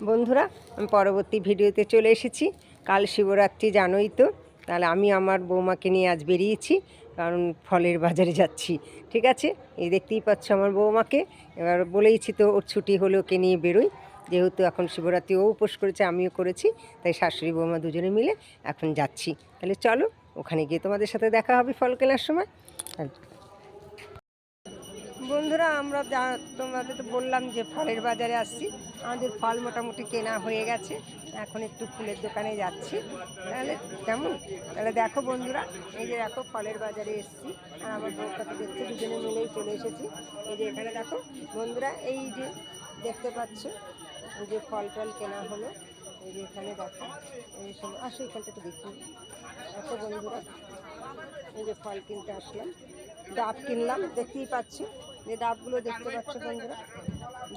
বন্ধুরা, আমি পরবর্তী ভিডিওতে চলে এসেছি। কাল শিবরাত্রি জানোই তো, তাহলে আমি আমার বৌমাকে নিয়ে আজ বেরিয়েছি, কারণ ফলের বাজারে যাচ্ছি। ঠিক আছে, এই দেখতেই পাচ্ছ আমার বৌমাকে। এবার বলেইছি তো ওর ছুটি হলে ওকে নিয়ে বেরোই, যেহেতু এখন শিবরাত্রি ও উপোস করেছে, আমিও করেছি, তাই শাশুড়ি বৌমা দুজনে মিলে এখন যাচ্ছি। তাহলে চলো, ওখানে গিয়ে তোমাদের সাথে দেখা হবে ফল কেনার সময়। বন্ধুরা, আমরা তোমাদের তো বললাম যে ফলের বাজারে আসছি। আমাদের ফল মোটামুটি কেনা হয়ে গেছে, এখন একটু ফুলের দোকানে যাচ্ছি। তাহলে কেমন, তাহলে দেখো বন্ধুরা, এই যে দেখো ফলের বাজারে এসেছি, আর আমার বউটাকে দেখছি, দুজনে মিলেই চলে এসেছি। এই যে এখানে দেখো বন্ধুরা, এই যে দেখতে পাচ্ছ, এই যে ফল টল কেনা হলো। এই যে এখানে দেখো, এই সময় আসো, এখানটা একটু দেখি। দেখো বন্ধুরা, এই যে ফল কিনতে আসলাম, ডাব কিনলাম, দেখতেই পাচ্ছি যে ডাবগুলো দেখতে পাচ্ছ বন্ধুরা,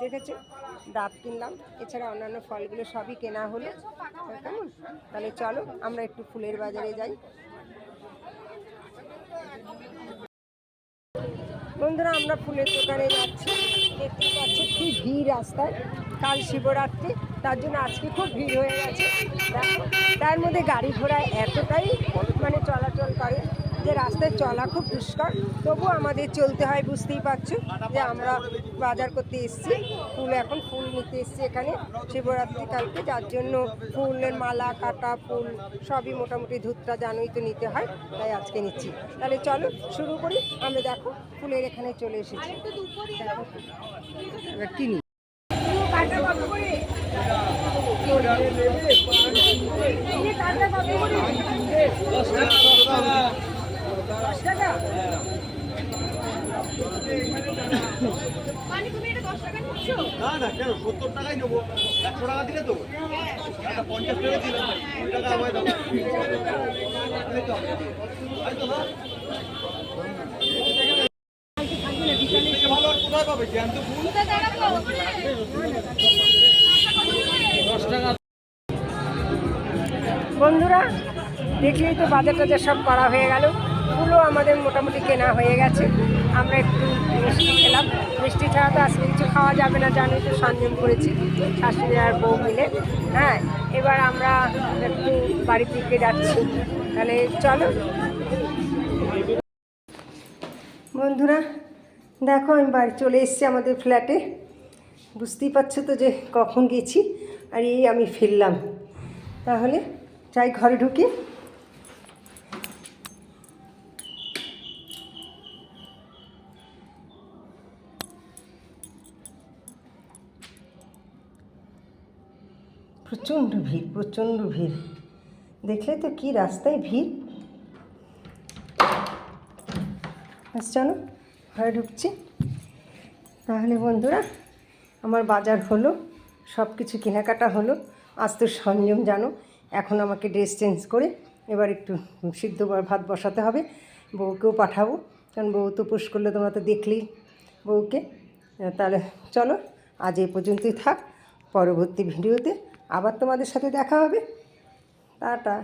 দেখেছো, ডাব কিনলাম। এছাড়া অন্যান্য ফলগুলো সবই কেনা হলো। কেমন, তাহলে চলো আমরা একটু ফুলের বাজারে যাই। বন্ধুরা, আমরা ফুলের দোকানে যাচ্ছি, দেখতেই পাচ্ছ কি ভিড় রাস্তায়। কাল শিবরাত্রি, তার জন্য আজকে খুব ভিড় হয়ে গেছে। দেখো, তার মধ্যে গাড়ি ঘোড়া এতটাই মানে চলাচল করে যে রাস্তায় চলা খুব দুষ্কর, তবু আমাদের চলতে হয়। বুঝতেই পারছো যে আমরা বাজার করতে এসেছি, এখন ফুল নিতে এসেছি এখানে শিবরাত্রি কালকে, যার জন্য ফুলের মালা, কাটা ফুল সবই মোটামুটি ধূপটা জানোই তো নিতে হয়, তাই আজকে নিচ্ছি। তাহলে চলো শুরু করি। আমরা দেখো ফুলের এখানে চলে এসেছি, এবার কিনি। না না, কেন 70 টাকাই নেবো, 100 টাকা দিলে তো 50 টাকা দিলাম, 2 টাকা আমায় দাও। ভালো আর কোথায় পাবে জ্যান্ত ফুল? 10 টাকা। বন্ধুরা, দেখলেই তো বাজার টাজার সব করা হয়ে গেল, ফুলও আমাদের মোটামুটি কেনা হয়ে গেছে। আমরা একটু মিষ্টি খেলাম, মিষ্টি ছাড়া তো আজকে কিছু খাওয়া যাবে না, জানোই তো, সংযম করেছি শাশুড়ি আর বউ মিলে। হ্যাঁ, এবার আমরা একটু বাড়ির দিকে যাচ্ছি, তাহলে চলো। বন্ধুরা দেখো, আমি বাড়ি চলে এসেছি আমাদের ফ্ল্যাটে। বুঝতেই পারছো তো যে কখন গেছি, আর এই আমি ফিরলাম। তাহলে যাই, ঘরে ঢুকি। প্রচণ্ড ভিড়, প্রচণ্ড ভিড়, দেখলে তো কি রাস্তায় ভিড়। আচ্ছা চলো ঘরে ঢুকছি। তাহলে বন্ধুরা, আমার বাজার হলো, সব কিছু কেনাকাটা হলো। আজ তো সংযম জানো, এখন আমাকে ড্রেস চেঞ্জ করে এবার একটু সিদ্ধ ভাত বসাতে হবে, বউকেও পাঠাবো, কারণ বউ তো উপোস করলে, তোমরা তো দেখলেই বউকে। তাহলে চলো, আজ এই পর্যন্তই থাক, পরবর্তী ভিডিওতে আবার তোমাদের সাথে দেখা হবে। টাটা।